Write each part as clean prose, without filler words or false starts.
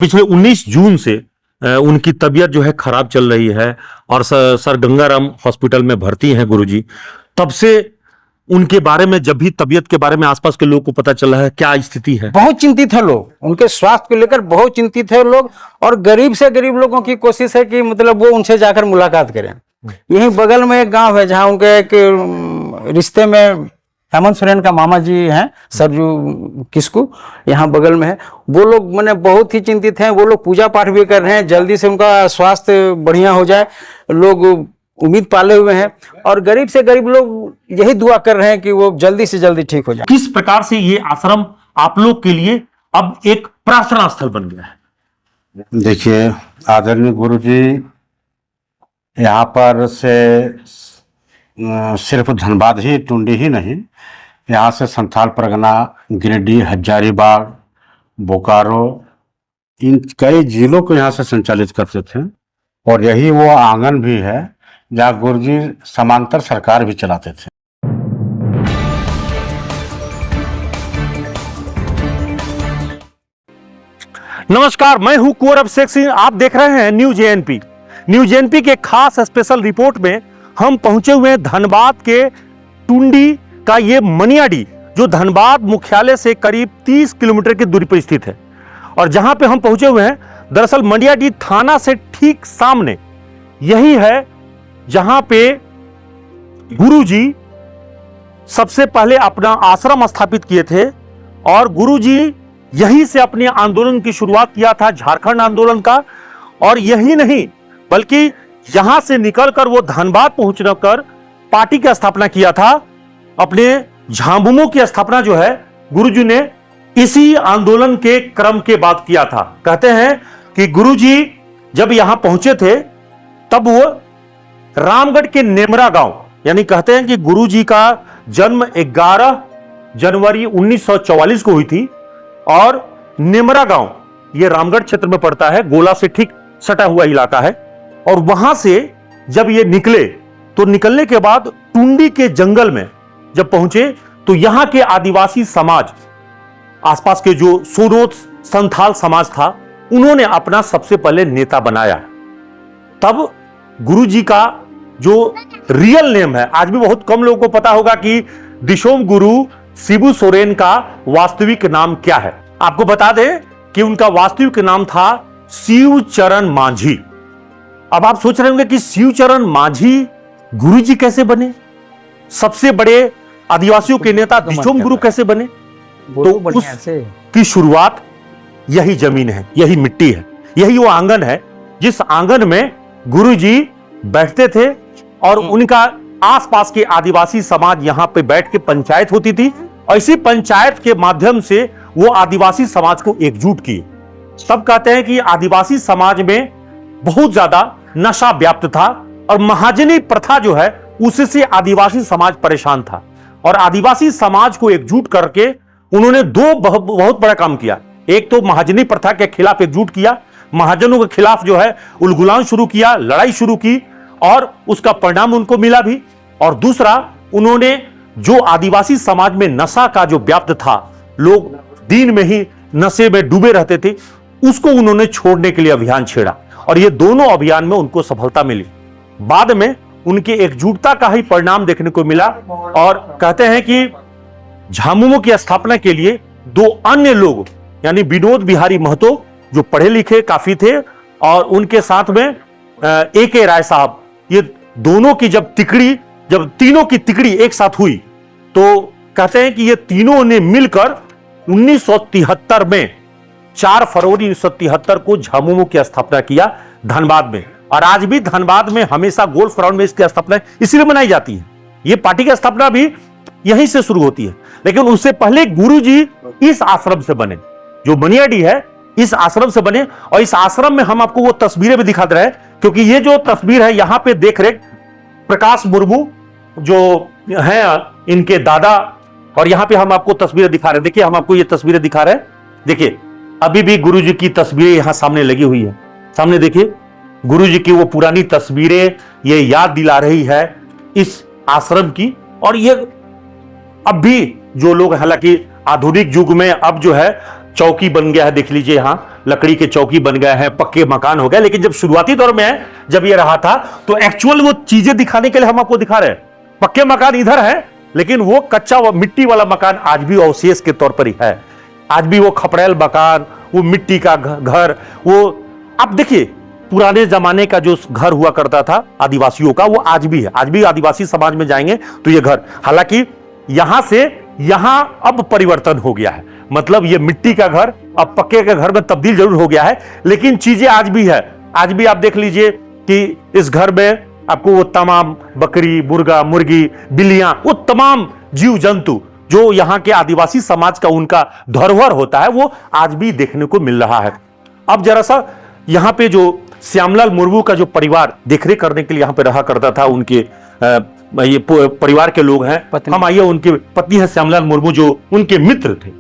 पिछले 19 जून से उनकी तबीयत जो है खराब चल रही है और सर गंगाराम हॉस्पिटल में भर्ती हैं गुरुजी। तब से उनके बारे में जब भी तबीयत के बारे में आसपास के लोगों को पता चला है, क्या स्थिति है? बहुत चिंतित है लोग, उनके स्वास्थ्य को लेकर बहुत चिंतित है लोग। और गरीब से गरीब लोगों की कोशिश है कि मतलब वो उनसे जाकर मुलाकात करें। यहीं बगल में एक गांव है जहां उनके एक रिश्ते में हेमंत सोरेन का मामा जी हैं, सरजू किस्कू, यहाँ बगल में है। वो लोग मैंने बहुत ही चिंतित हैं। वो लोग पूजा पाठ भी कर रहे हैं, जल्दी से उनका स्वास्थ्य बढ़िया हो जाए। लोग उम्मीद पाले हुए हैं और गरीब से गरीब लोग यही दुआ कर रहे हैं कि वो जल्दी से जल्दी ठीक हो जाए। किस प्रकार से ये आश्रम आप लोग के लिए अब एक प्रार्थना स्थल बन गया है? देखिए आदरणीय गुरु जी, यहाँ पर से सिर्फ धनबाद ही, टुंडी ही नहीं, यहाँ से संथाल परगना, गिरिडीह, हजारीबाग, बोकारो, इन कई जिलों को यहाँ से संचालित करते थे। और यही वो आंगन भी है जहाँ गुरु जी समांतर सरकार भी चलाते थे। नमस्कार, मैं हूं कुंवर अभिषेक सिंह। आप देख रहे हैं न्यूज एएनपी। न्यूज एएनपी के खास स्पेशल रिपोर्ट में हम पहुंचे हुए हैं धनबाद के टुंडी का ये मनियाडी, जो धनबाद मुख्यालय से करीब 30 किलोमीटर की दूरी पर स्थित है। और जहां पे हम पहुंचे हुए हैं, दरअसल मनियाडी थाना से ठीक सामने यही है जहां पे गुरुजी सबसे पहले अपना आश्रम स्थापित किए थे। और गुरुजी यहीं से अपने आंदोलन की शुरुआत किया था, झारखंड आंदोलन का। और यही नहीं बल्कि यहां से निकलकर वो धनबाद पहुंचकर पार्टी की स्थापना किया था। अपने झामुमो की स्थापना जो है गुरुजी ने इसी आंदोलन के क्रम के बाद किया था। कहते हैं कि गुरुजी जब यहां पहुंचे थे तब वो रामगढ़ के नेमरा गांव, यानी कहते हैं कि गुरुजी का जन्म 11 जनवरी 1944 को हुई थी। और नेमरा गांव ये रामगढ़ क्षेत्र में पड़ता है, गोला से ठीक सटा हुआ इलाका है। और वहां से जब ये निकले तो निकलने के बाद टुंडी के जंगल में जब पहुंचे तो यहां के आदिवासी समाज, आसपास के जो सोनोत संथाल समाज था, उन्होंने अपना सबसे पहले नेता बनाया। तब गुरुजी का जो रियल नेम है, आज भी बहुत कम लोगों को पता होगा कि दिशोम गुरु शिबू सोरेन का वास्तविक नाम क्या है। आपको बता दें कि उनका वास्तविक नाम था शिवचरण मांझी। अब आप सोच रहे होंगे कि शिवचरण मांझी गुरुजी कैसे बने, सबसे बड़े आदिवासियों के नेता दिशोम गुरु कैसे बने? तो उसकी शुरुआत यही जमीन है, यही मिट्टी है, यही वो आंगन है जिस आंगन में गुरुजी बैठते थे। और उनका आसपास के आदिवासी समाज यहां पे बैठ के पंचायत होती थी। और इसी पंचायत के माध्यम से वो आदिवासी समाज को एकजुट किए। सब कहते हैं कि आदिवासी समाज में बहुत ज्यादा नशा व्याप्त था और महाजनी प्रथा जो है उससे आदिवासी समाज परेशान था। और आदिवासी समाज को एकजुट करके उन्होंने दो बहुत बड़ा काम किया। एक तो महाजनी प्रथा के खिलाफ एकजुट किया, महाजनों के खिलाफ जो है उलगुलान शुरू किया, लड़ाई शुरू की, और उसका परिणाम उनको मिला भी। और दूसरा, उन्होंने जो आदिवासी समाज में नशा का जो व्याप्त था, लोग दिन में ही नशे में डूबे रहते थे, उसको उन्होंने छोड़ने के लिए अभियान छेड़ा। और ये दोनों अभियान में उनको सफलता मिली। बाद में उनकी एकजुटता का ही परिणाम देखने को मिला। और कहते हैं कि झामुमो की स्थापना के लिए दो अन्य लोग, यानी विनोद बिहारी महतो, जो पढ़े लिखे काफी थे, और उनके साथ में A.K. राय साहब, ये दोनों की जब तीनों की तिकड़ी एक साथ हुई तो कहते हैं कि ये तीनों ने मिलकर 1973 में 4 फरवरी 1973 को झामुमो की स्थापना किया धनबाद में। और आज भी धनबाद में हमेशा गोल्फ ग्राउंड में इसकी स्थापना इसलिए मनाई जाती है। ये पार्टी की स्थापना भी यहीं से शुरू होती है। लेकिन उससे पहले गुरुजी इस आश्रम से बने, जो मनियाडी है, इस आश्रम से बने। और इस आश्रम में हम आपको वो तस्वीरें भी दिखा रहे हैं, क्योंकि ये जो तस्वीर है यहाँ पे देख रेख प्रकाश मुर्मू जो हैं इनके दादा। और यहाँ पे हम आपको तस्वीरें दिखा रहे हैं। देखिए, हम आपको ये तस्वीरें दिखा रहे हैं। देखिए, अभी भी गुरुजी की तस्वीरें यहाँ सामने लगी हुई है। सामने देखिए, गुरुजी की वो पुरानी तस्वीरें ये याद दिला रही है इस आश्रम की। और ये अब भी जो लोग, हालांकि आधुनिक युग में अब जो है चौकी बन गया है, देख लीजिए यहाँ, लकड़ी के चौकी बन गए हैं, पक्के मकान हो गए। लेकिन जब शुरुआती दौर में जब ये रहा था तो एक्चुअल वो चीजें दिखाने के लिए हम आपको दिखा रहे हैं। पक्के मकान इधर है, लेकिन वो कच्चा मिट्टी वाला मकान आज भी अवशेष के तौर पर ही है। आज भी वो खपड़ैल मकान, वो मिट्टी का घर, वो आप देखिए पुराने जमाने का जो घर हुआ करता था आदिवासियों का, वो आज भी है। आज भी आदिवासी समाज में जाएंगे तो ये घर, हालांकि यहां से यहां अब परिवर्तन हो गया है। मतलब ये मिट्टी का घर अब पक्के के घर में तब्दील जरूर हो गया है, लेकिन चीजें आज भी है। आज भी आप देख लीजिए कि इस घर में आपको वो तमाम बकरी, मुर्गा, मुर्गी, बिल्लियां, वो तमाम जीव जंतु जो यहाँ के आदिवासी समाज का उनका धरोहर होता है, वो आज भी देखने को मिल रहा है। अब जरा सा यहाँ पे जो श्यामलाल मुर्मू का जो परिवार देखरेख करने के लिए यहाँ पे रहा करता था, उनके ये परिवार के लोग हैं, हम आइए उनकी पत्नी है श्यामलाल मुर्मू जो उनके मित्र थे,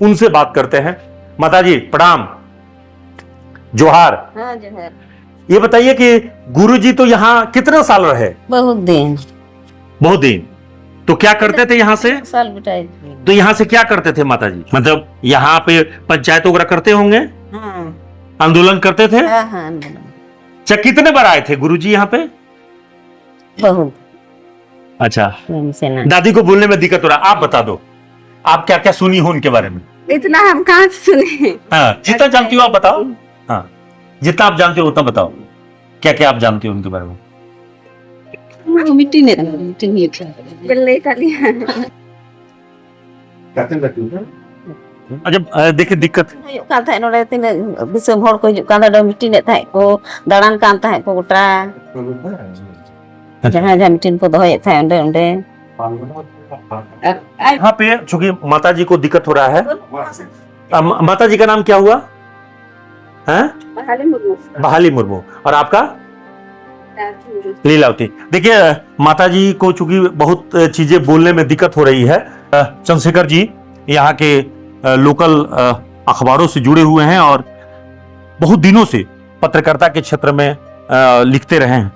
उनसे बात करते हैं। माताजी प्रणाम, जोहार। हाँ जोहार। ये बताइए कि गुरुजी तो यहाँ कितने साल रहे? बहुत दिन। बहुत दिन। तो क्या करते थे यहाँ से? साल बिताए। तो यहाँ से क्या करते थे माताजी? मतलब यहाँ पे पंचायत वगैरह करते होंगे? हाँ आंदोलन करते थे? हाँ हाँ आंदोलन। अच्छा, कितने बार आए थे गुरुजी यहाँ पे? बहुत। अच्छा, से ना दादी को बोलने में दिक्कत हो रहा, आप बता दो, आप क्या क्या सुनी हो उनके बारे में? इतना हम कहाँ से सुने। हाँ, जितना जानती हो आप बताओ। हाँ, जितना आप जानते हो उतना बताओ, क्या क्या आप जानते हो उनके बारे में? मिट्टी नहीं बिल्ले का लिया। अच्छा, देखिए दिक्कत kan tahu nolai tina bisa hor ko hijuk kan ada mitin nek tahu ko dalan kan tahu ko gotra. Jangan mitin ko doy tahu onde. यहाँ पे चूंकि माता जी को दिक्कत हो रहा है, माता जी का नाम क्या हुआ है? बहाली मुर्मू। और आपका? लीलावती। देखिए माता जी को चूंकि बहुत चीजें बोलने में दिक्कत हो रही है। चंद्रशेखर जी यहाँ के लोकल अखबारों से जुड़े हुए हैं और बहुत दिनों से पत्रकारिता के क्षेत्र में लिखते रहे हैं।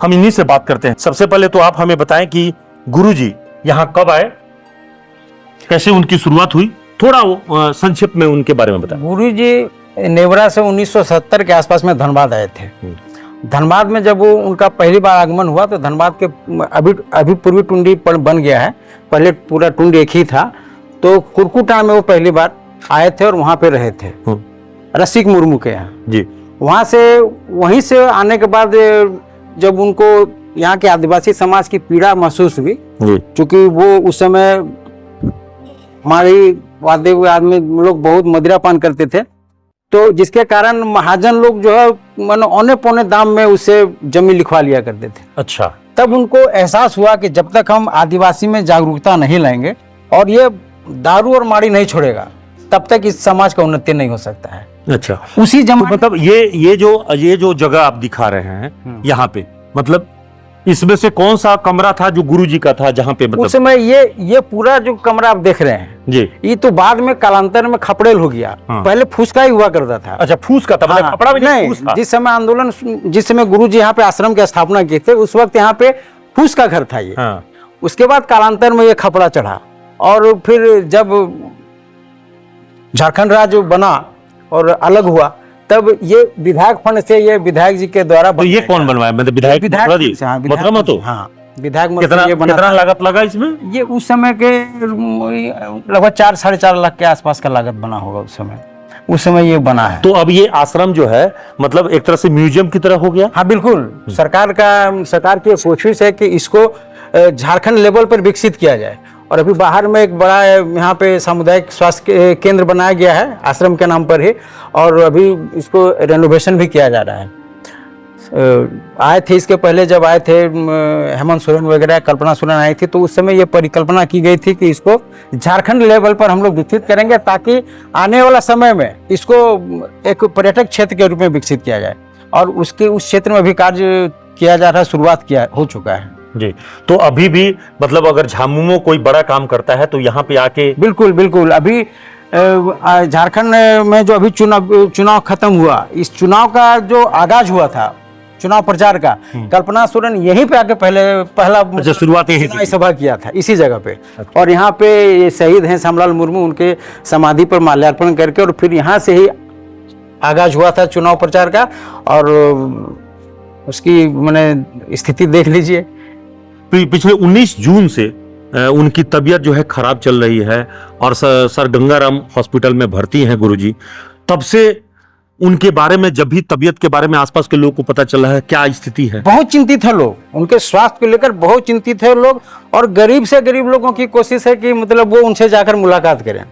हम इन्हीं से बात करते हैं। सबसे पहले तो आप हमें बताएं कि गुरुजी यहाँ कब आए, कैसे उनकी शुरुआत हुई, थोड़ा संक्षिप्त में उनके बारे में बताएं। गुरुजी नेवरा से 1970 के आसपास में धनबाद आए थे। धनबाद में जब वो उनका पहली बार आगमन हुआ तो धनबाद के अभी पूर्वी टुंडी बन गया है, पहले पूरा टुंड एक ही था। तो कुरकुटा में वो पहली बार आए थे और वहाँ पे रहे थे रसिक मुर्मू के यहाँ जी। वहीं से आने के बाद जब उनको यहाँ के आदिवासी समाज की पीड़ा महसूस हुई, क्योंकि वो उस समय हमारी वादे हुए आदमी लोग बहुत मदिरा पान करते थे, तो जिसके कारण महाजन लोग जो है मानो औने पौने दाम में उसे जमीन लिखवा लिया करते थे। अच्छा। तब उनको एहसास हुआ कि जब तक हम आदिवासी में जागरूकता नहीं लाएंगे और ये दारू और माड़ी नहीं छोड़ेगा, तब तक इस समाज का उन्नति नहीं हो सकता है। अच्छा, उसी जमाने तो मतलब ये जो जगह आप दिखा रहे हैं यहाँ पे, मतलब इसमें से कौन सा कमरा था जो गुरुजी का था जहाँ पे मतलब उस समय ये पूरा जो कमरा आप देख रहे हैं जी, ये तो बाद में कालांतर में खपड़ेल हो गया। पहले फूसका ही हुआ करता था। अच्छा, फूस का था, मतलब कपड़ा भी नहीं, फूस था। जिस समय आंदोलन, जिस समय गुरुजी यहाँ पे आश्रम की स्थापना किए थे, उस वक्त यहाँ पे फूस का घर था ये। उसके बाद कालांतर में ये खपड़ा चढ़ा और फिर जब झारखंड राज्य बना और अलग हुआ, तब ये विधायक फंड से ये विधायक जी के द्वारा। तो ये कौन बनवाया? मतलब विधायक कितना लागत लगा इसमें? ये उस समय के लगभग 4-4.5 लाख के आसपास का लागत बना होगा उस समय ये बना है। तो अब ये आश्रम जो है मतलब एक तरह से म्यूजियम की तरह हो गया। हाँ बिल्कुल, सरकार की कोशिश है कि इसको झारखंड लेवल पर विकसित किया जाए। और अभी बाहर में एक बड़ा यहाँ पे सामुदायिक स्वास्थ्य केंद्र बनाया गया है आश्रम के नाम पर ही, और अभी इसको रेनोवेशन भी किया जा रहा है। आए थे इसके पहले, जब आए थे हेमंत सोरेन वगैरह, कल्पना सोरेन आई थी, तो उस समय ये परिकल्पना की गई थी कि इसको झारखंड लेवल पर हम लोग विकसित करेंगे ताकि आने वाला समय में इसको एक पर्यटक क्षेत्र के रूप में विकसित किया जाए। और उस क्षेत्र में भी कार्य किया जा रहा है, शुरुआत हो चुका है जी। तो अभी भी मतलब अगर झामुमो कोई बड़ा काम करता है तो यहाँ पे आके बिल्कुल अभी झारखंड में जो अभी चुनाव खत्म हुआ, इस चुनाव का जो आगाज हुआ था, चुनाव प्रचार का, कल्पना सोरेन यहीं पे आके पहला शुरुआत यही सभा किया था इसी जगह पे। और यहाँ पे ये शहीद हैं श्यामलाल मुर्मू, उनके समाधि पर माल्यार्पण करके और फिर यहाँ से ही आगाज हुआ था चुनाव प्रचार का, और उसकी मैंने स्थिति देख लीजिए। पिछले 19 जून से उनकी तबीयत जो है खराब चल रही है और सर गंगाराम हॉस्पिटल में भर्ती हैं गुरुजी। तब से उनके बारे में, जब भी तबीयत के बारे में आसपास के लोगों को पता चला है, क्या स्थिति है? बहुत चिंतित है लोग, उनके स्वास्थ्य को लेकर बहुत चिंतित है लोग, और गरीब से गरीब लोगों की कोशिश है कि मतलब वो उनसे जाकर मुलाकात करें।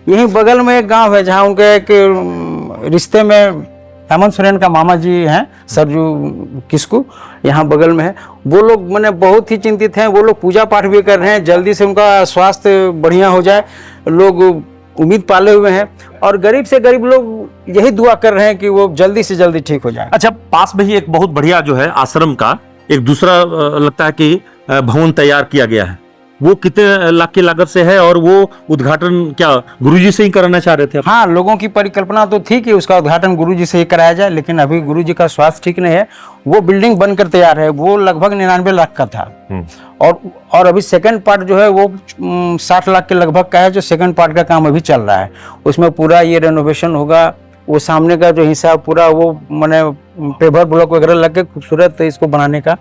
यहीं बगल में एक गांव है जहां उनके एक रिश्ते में हेमंत सोरेन का मामा जी हैं, सरजू किस्कू, यहाँ बगल में है। वो लोग मैंने बहुत ही चिंतित हैं। वो लोग पूजा पाठ भी कर रहे हैं, जल्दी से उनका स्वास्थ्य बढ़िया हो जाए, लोग उम्मीद पाले हुए हैं। और गरीब से गरीब लोग यही दुआ कर रहे हैं कि वो जल्दी से जल्दी ठीक हो जाए। अच्छा, पास में ही एक बहुत बढ़िया जो है आश्रम का एक दूसरा लगता है कि भवन तैयार किया गया है। वो कितने लाख की लागत से है और वो उद्घाटन क्या गुरुजी से ही कराना चाह रहे थे? हाँ, लोगों की परिकल्पना तो थी कि उसका उद्घाटन गुरुजी से ही कराया जाए, लेकिन अभी गुरुजी का स्वास्थ्य ठीक नहीं है। वो बिल्डिंग बनकर तैयार है, वो लगभग 99 लाख का था, और अभी सेकंड पार्ट जो है वो 60 लाख के लगभग का है, जो सेकंड पार्ट का काम अभी चल रहा है। उसमें पूरा ये रेनोवेशन होगा, वो सामने का जो हिस्सा पूरा वो मैंने पेवर ब्लॉक वगैरह लग के खूबसूरत इसको बनाने का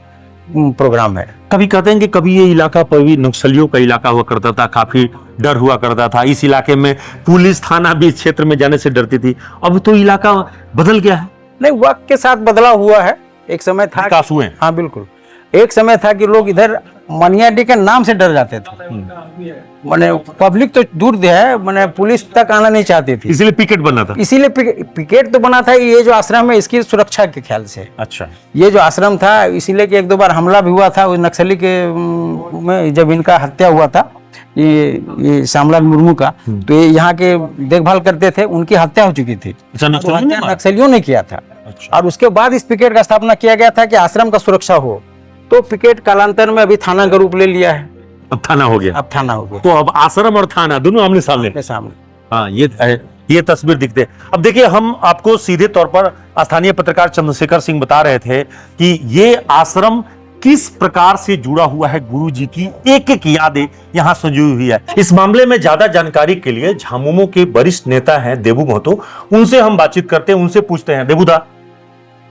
प्रोग्राम है। कभी कहते हैं कि कभी ये इलाका कभी नक्सलियों का इलाका हुआ करता था, काफी डर हुआ करता था, इस इलाके में पुलिस थाना भी इस क्षेत्र में जाने से डरती थी। अब तो इलाका बदल गया है। नहीं, वक्त के साथ बदलाव हुआ है। एक समय था, विकास हुए। हाँ बिल्कुल, एक समय था कि लोग इधर मनियाडी के नाम से डर जाते थे। माने पब्लिक तो दूर दे है, माने पुलिस तक आना नहीं चाहती थी, इसीलिए पिकेट बना था। इसीलिए पिकेट तो बना था। ये जो आश्रम है इसकी सुरक्षा के ख्याल से। अच्छा, ये ये जो आश्रम था, इसीलिए कि एक दो बार हमला भी हुआ था उस नक्सली के में, जब इनका हत्या हुआ था ये श्यामलाल मुर्मू का, तो ये यहाँ के देखभाल करते थे, उनकी हत्या हो चुकी थी। अच्छा, तो हत्या नक्सलियों ने किया था। और उसके बाद इस पिकेट का स्थापना किया गया था कि आश्रम का सुरक्षा हो। तो पिकेट कालांतर में अभी थाना का रूप ले लिया है। अब थाना हो गया। अब थाना हो गया, तो अब आश्रम और थाना दोनों आमने सामने। के सामने। हाँ, ये तस्वीर दिखते हैं। अब देखिए, हम आपको सीधे तौर पर स्थानीय पत्रकार चंद्रशेखर सिंह बता रहे थे कि ये आश्रम किस प्रकार से जुड़ा हुआ है, गुरुजी की एक एक यादें यहाँ संजोई हुई है। इस मामले में ज्यादा जानकारी के लिए झामुमो के वरिष्ठ नेता हैं देबू महतो, उनसे हम बातचीत करते हैं, उनसे पूछते हैं। देबूदा,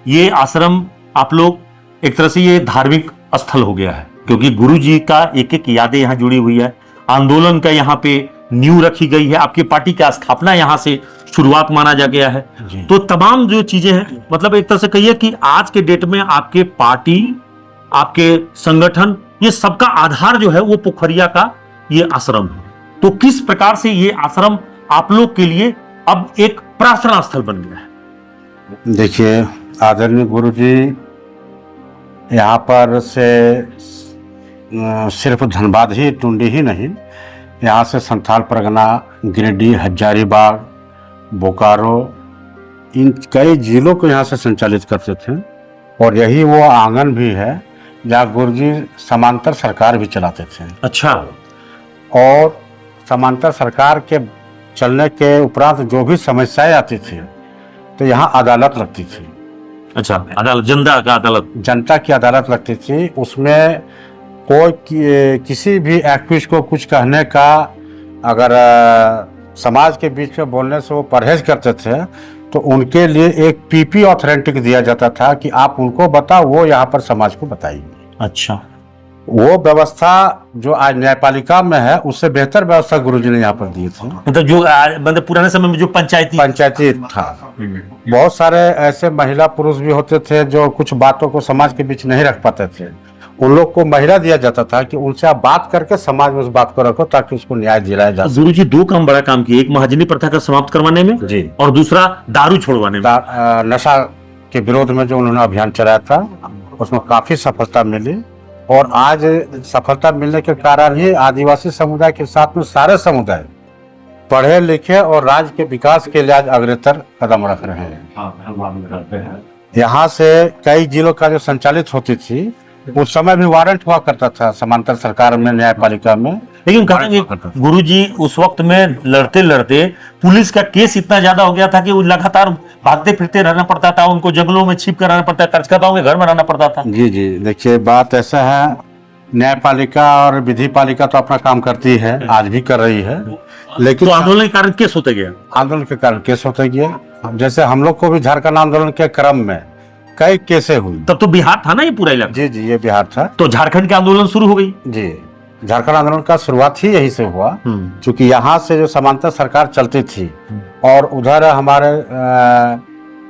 ये आश्रम आप लोग एक तरह से ये धार्मिक स्थल हो गया है, क्योंकि गुरुजी का एक एक यादें यहाँ जुड़ी हुई है। आंदोलन का यहाँ पे नींव रखी गई है, आपकी पार्टी का स्थापना यहाँ से शुरुआत माना जा गया है। तो तमाम जो चीजें हैं, मतलब एक तरह से कहिए कि आज के डेट में आपके पार्टी, आपके संगठन, ये सबका आधार जो है वो पोखरिया का ये आश्रम है। तो किस प्रकार से ये आश्रम आप लोग के लिए अब एक प्रार्थना स्थल बन गया है? देखिए, आदरणीय गुरुजी यहाँ पर से सिर्फ धनबाद ही, टुंडी ही नहीं, यहाँ से संथाल परगना, गिरिडीह, हजारीबाग, बोकारो, इन कई जिलों को यहाँ से संचालित करते थे। और यही वो आंगन भी है जहाँ गुरुजी समांतर सरकार भी चलाते थे। अच्छा, और समांतर सरकार के चलने के उपरांत जो भी समस्याएं आती थी तो यहाँ अदालत लगती थी। अच्छा, अदालत, जनता का अदालत, जनता की अदालत लगती थी। उसमें कोई किसी भी एक्टिविस्ट को कुछ कहने का, अगर समाज के बीच में बोलने से वो परहेज करते थे, तो उनके लिए एक पीपी ऑथेंटिक दिया जाता था कि आप उनको बताओ, वो यहाँ पर समाज को बताएंगे। अच्छा, वो व्यवस्था जो आज न्यायपालिका में है उससे बेहतर व्यवस्था गुरुजी ने यहाँ पर दी थी। मतलब जो मतलब पुराने समय में जो पंचायती था, बहुत सारे ऐसे महिला पुरुष भी होते थे जो कुछ बातों को समाज के बीच नहीं रख पाते थे। उन लोग को महिला दिया जाता था कि उनसे आप बात करके समाज में उस बात को रखो ताकि उसको न्याय दिलाया जा सके। गुरुजी दो काम, बड़ा काम किए, एक महाजनी प्रथा का समाप्त करवाने में जी, और दूसरा दारू छोड़वाने में। नशा के विरोध में जो उन्होंने अभियान चलाया था उसमें काफी सफलता मिली। और आज सफलता मिलने के कारण ही आदिवासी समुदाय के साथ में सारे समुदाय पढ़े लिखे और राज्य के विकास के लिए आज अग्रतर कदम रख रहे हैं। यहाँ से कई जिलों का जो संचालित होती थी, उस समय भी वारंट हुआ करता था समांतर सरकार में, न्यायपालिका में। लेकिन कहेंगे गुरुजी उस वक्त में लड़ते लड़ते पुलिस का केस इतना ज्यादा हो गया था कि वो लगातार भागते फिरते रहना पड़ता था, उनको जंगलों में छिप कर रहना पड़ता था, कार्यकर्ताओं के घर में रहना पड़ता था। जी जी, देखिए बात ऐसा है, न्यायपालिका और विधि पालिका तो अपना काम करती है, आज भी कर रही है, लेकिन तो आंदोलन के कारण केस होते गया, आंदोलन के कारण केस होते गया। जैसे हम लोग को भी झारखंड आंदोलन के क्रम में कई केसें हुई। तब तो बिहार था ना ये पूरा इलाका? जी जी, ये बिहार था। तो झारखंड के आंदोलन शुरू हो गई। जी, झारखंड आंदोलन का शुरुआत ही यही से हुआ, क्योंकि यहाँ से जो समांतर सरकार चलती थी और उधर हमारे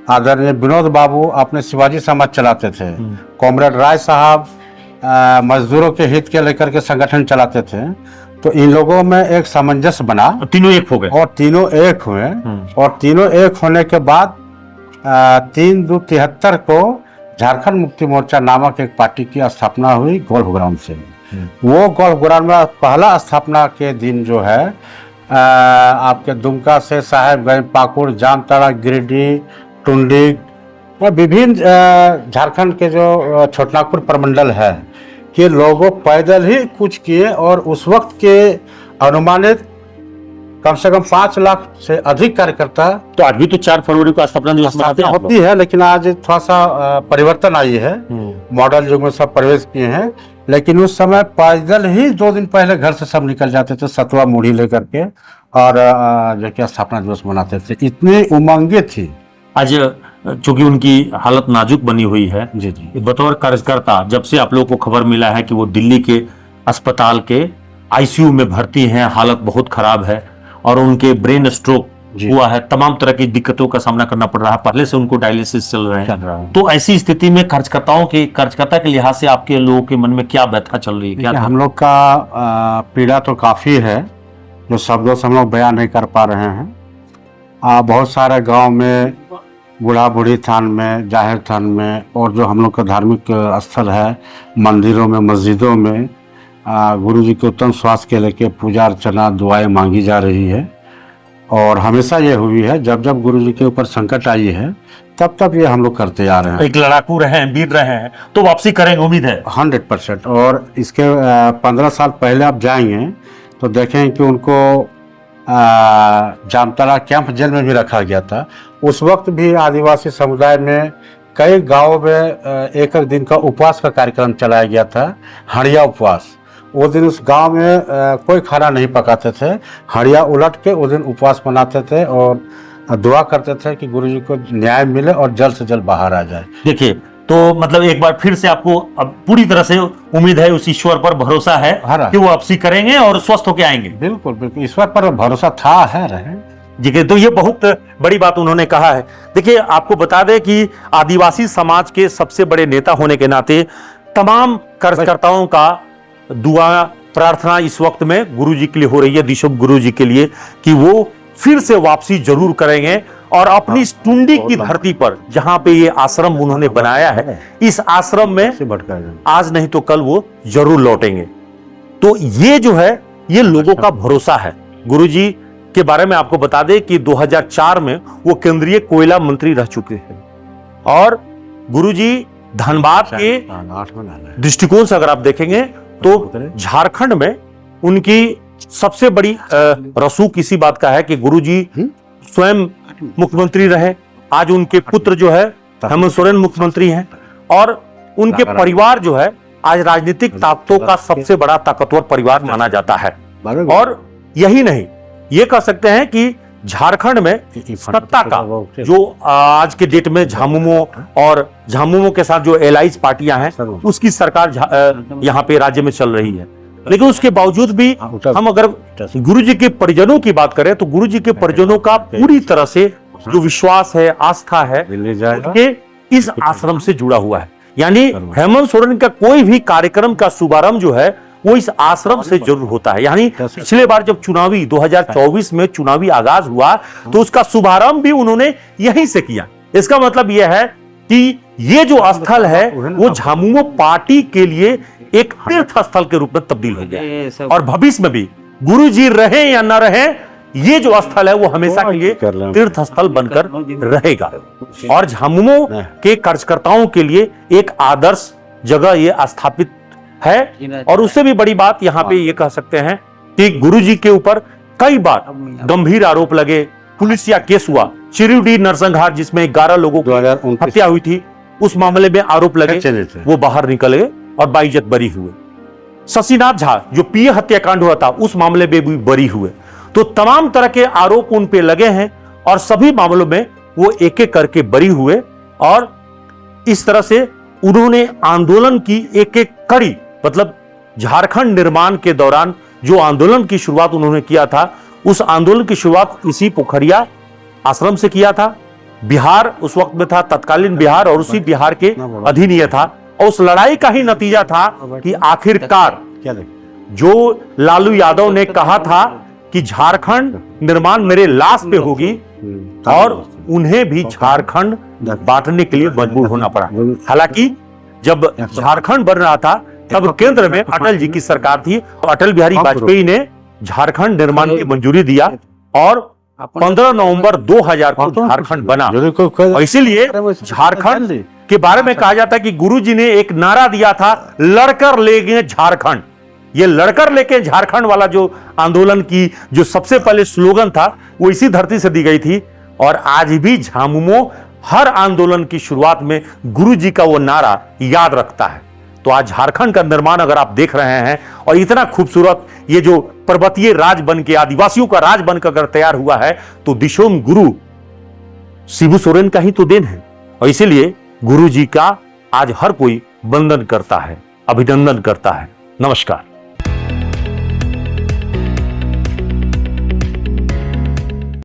आदरणीय विनोद बाबू अपने शिवाजी समाज चलाते थे, कॉमरेड राय साहब मजदूरों के हित के लेकर के संगठन चलाते थे। तो इन लोगों में एक सामंजस्य बना, तीनों एक हो गए और तीनों एक हुए। और तीनों एक होने के बाद 3/2/73 को झारखंड मुक्ति मोर्चा नामक एक पार्टी की स्थापना हुई गोल्फ ग्राउंड से। वो गोल्फ ग्राउंड में पहला स्थापना के दिन जो है आपके दुमका से साहेबगंज, पाकुड़, जामताड़ा, गिरिडीह, टुंडी और विभिन्न झारखंड के जो छोटनागपुर प्रमंडल है कि लोगों पैदल ही कुछ किए। और उस वक्त के अनुमानित कम से कम 5 लाख से अधिक कार्यकर्ता। तो आज भी तो 4 फरवरी को स्थापना दिवस मनाते हैं आप लोग। होती है, लेकिन आज थोड़ा सा परिवर्तन आई है, मॉडल युग में सब प्रवेश किए हैं। लेकिन उस समय पैदल ही 2 दिन पहले घर से सब निकल जाते थे, सतुआ मुढ़ी लेकर के, और जो कि स्थापना दिवस मनाते थे। इतनी उमंगे थी। आज चूंकि उनकी हालत नाजुक बनी हुई है, जी जी, बतौर कार्यकर्ता जब से आप लोगों को खबर मिला है कि वो दिल्ली के अस्पताल के आईसीयू में भर्ती हैं, हालत बहुत खराब है और उनके ब्रेन स्ट्रोक हुआ है, तमाम तरह की दिक्कतों का सामना करना पड़ रहा है, पहले से उनको डायलिसिस चल रहे हैं, तो ऐसी स्थिति में कार्यकर्ता के लिहाज से आपके लोगों के मन में क्या व्यथा चल रही है? क्या हम लोग का पीड़ा तो काफी है, जो शब्दों से हम लोग बयान नहीं कर पा रहे हैं। बहुत सारे गांव में, बूढ़ा बूढ़ी थान में, जाहिर थान में, और जो हम लोग का धार्मिक स्थल है, मंदिरों में, मस्जिदों में गुरु जी के उत्तम स्वास्थ्य के लेके पूजा अर्चना, दुआएं मांगी जा रही है। और हमेशा ये हुई है, जब जब गुरु जी के ऊपर संकट आई है तब तब ये हम लोग करते आ रहे हैं। एक लड़ाकू रहे हैं, वीर रहे हैं, तो वापसी करेंगे, उम्मीद है 100%। और इसके 15 साल पहले आप जाएंगे तो देखें कि उनको जामताड़ा कैंप जेल में भी रखा गया था। उस वक्त भी आदिवासी समुदाय में कई गांवों में एक दिन का उपवास का कार्यक्रम चलाया गया था, हड़िया उपवास। वो दिन उस गांव में कोई खाना नहीं पकाते थे, हड़िया उलट के उस दिन उपवास मनाते थे और दुआ करते थे कि गुरु जी को न्याय मिले और जल्द से जल्द बाहर आ जाए। देखिए, तो मतलब एक बार फिर से आपको अब पूरी तरह से उम्मीद है, उस ईश्वर पर भरोसा है कि वो वापसी करेंगे और स्वस्थ होकर आएंगे। बिल्कुल बिल्कुल, ईश्वर पर भरोसा था, है रहे जी। तो ये बहुत बड़ी बात उन्होंने कहा है। देखिए, आपको बता दें कि आदिवासी समाज के सबसे बड़े नेता होने के नाते तमाम कार्यकर्ताओं का दुआ प्रार्थना इस वक्त में गुरु जी के लिए हो रही है, दिशोप गुरु जी के लिए, कि वो फिर से वापसी जरूर करेंगे और अपनी टुंडी की धरती पर, जहां पे ये आश्रम उन्होंने बनाया है, इस आश्रम में आज नहीं तो कल वो जरूर लौटेंगे। तो ये जो है, ये लोगों का भरोसा है। गुरु जी के बारे में आपको बता दें कि 2004 में वो केंद्रीय कोयला मंत्री रह चुके हैं और गुरु जी धनबाद के दृष्टिकोण से अगर आप देखेंगे तो झारखंड में उनकी सबसे बड़ी रसूख इसी बात का है कि गुरु जी स्वयं मुख्यमंत्री रहे। आज उनके पुत्र जो है हेमंत सोरेन मुख्यमंत्री हैं और उनके परिवार जो है आज राजनीतिक ताकतों का सबसे बड़ा ताकतवर परिवार माना जाता है। और यही नहीं, ये कह सकते हैं कि झारखंड में सत्ता का जो आज के डेट में झामुमो और झामुमो के साथ जो एलाइज पार्टियां हैं, उसकी सरकार यहाँ पे राज्य में चल रही है। लेकिन उसके बावजूद भी हम अगर गुरु जी के परिजनों की बात करें तो गुरु जी के परिजनों का पूरी तरह से जो विश्वास है, आस्था है, कि इस आश्रम से जुड़ा हुआ है। यानी हेमंत सोरेन का कोई भी कार्यक्रम का शुभारंभ जो है वो इस आश्रम से जरूर होता है। यानी पिछले बार जब 2024 में चुनावी आगाज हुआ तो उसका शुभारंभ भी उन्होंने यहीं से किया। इसका मतलब यह है कि ये जो स्थल है वो झामुमो पार्टी के लिए एक तीर्थ स्थल के रूप में तब्दील हो गया और भविष्य में भी गुरु जी रहे या न रहे, ये जो स्थल है वो हमेशा के लिए तीर्थ स्थल बनकर रहेगा और झामुमो के कार्यकर्ताओं के लिए एक आदर्श जगह ये स्थापित है। और उससे भी बड़ी बात यहाँ पे ये कह सकते हैं कि गुरु जी के ऊपर कई बार गंभीर आरोप लगे, पुलिस या केस हुआ। चिरुडी नरसंहार जिसमें 11 लोगों की हत्या हुई थी, उस मामले में आरोप लगे, वो बाहर निकल गए और बाइज्जत बरी हुए। शशिनाथ झा जो पीए हत्याकांड हुआ था उस मामले में भी बरी हुए। तो तमाम तरह के आरोप उन पे लगे हैं और सभी मामलों में वो एक एक करके बरी हुए और इस तरह से उन्होंने आंदोलन की एक एक कड़ी, मतलब झारखंड निर्माण के दौरान जो आंदोलन की शुरुआत उन्होंने किया था, उस आंदोलन की शुरुआत इसी पोखरिया आश्रम से किया था। बिहार उस वक्त में था तत्कालीन बिहार, और उसी बिहार के अधीन यह था। और उस लड़ाई का ही नतीजा था कि आखिरकार जो लालू यादव ने कहा था कि झारखंड निर्माण मेरे लाश पे होगी, और उन्हें भी झारखंड बांटने के लिए मजबूर होना पड़ा। हालांकि जब झारखंड बन रहा था तब केंद्र में अटल जी की सरकार थी, और अटल बिहारी वाजपेयी ने झारखंड निर्माण की मंजूरी दिया, और 15 नवंबर 2000 को झारखंड बना। और इसीलिए झारखंड के बारे में कहा जाता है कि गुरुजी ने एक नारा दिया था, लड़कर लेंगे झारखंड। ये लड़कर लेके झारखंड वाला जो आंदोलन की जो सबसे पहले स्लोगन था, वो इसी धरती से दी गई थी। और आज भी झामुमो हर आंदोलन की शुरुआत में गुरुजी का वो नारा याद रखता है। तो आज झारखंड का निर्माण अगर आप देख रहे हैं, और इतना खूबसूरत ये जो पर्वतीय राज बन के, आदिवासियों का राज बनकर अगर तैयार हुआ है, तो दिशोम गुरु शिबू सोरेन का ही तो देन है। और इसीलिए गुरु जी का आज हर कोई वंदन करता है, अभिनंदन करता है। नमस्कार।